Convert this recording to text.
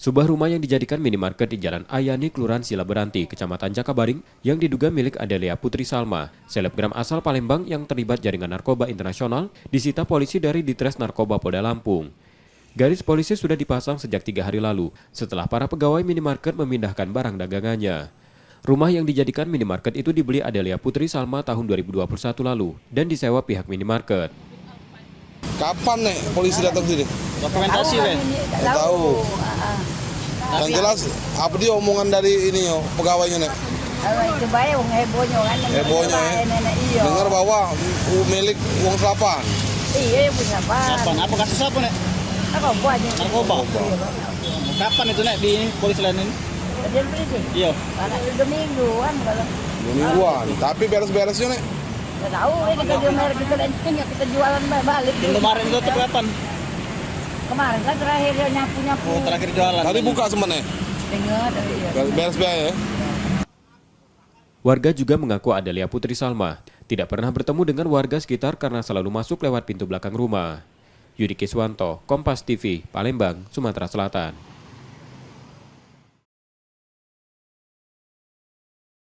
Sebuah rumah yang dijadikan minimarket di Jalan Ayani, Kelurahan Silaberanti, Kecamatan Jakabaring, yang diduga milik Adelia Putri Salma, selebgram asal Palembang yang terlibat jaringan narkoba internasional, disita polisi dari Ditres Narkoba Polda Lampung. Garis polisi sudah dipasang sejak 3 hari lalu, setelah para pegawai minimarket memindahkan barang dagangannya. Rumah yang dijadikan minimarket itu dibeli Adelia Putri Salma tahun 2021 lalu dan disewa pihak minimarket. Kapan nih polisi datang sini? Dokumentasi weh. Nggak tahu. Yang jelas apa dia omongan dari ini pegawainya nih? Itu baik uang hebohnya kan. Hebohnya ya. Dengar bahwa milik uang selapan. Iya punya apa? Apa kasus apa nek? Narkoba aja. Narkoba. Kapan itu nek di polisi lain ini? Kerjaan polisi. Iya. Karena udah mingguan kalau. Mingguan. Tapi beres-beresnya nih. Nggak tahu kita jual kita lanjutnya kita jualan balik. Kemarin itu kapan? Kemarin kan terakhir dia nyapu. Oh, terakhir jualan. Tadi buka sebenarnya. Dengar dari dia. Beres-beres ya. Warga juga mengaku Adelia Putri Salma tidak pernah bertemu dengan warga sekitar karena selalu masuk lewat pintu belakang rumah. Yudi Kiswanto, Kompas TV, Palembang, Sumatera Selatan.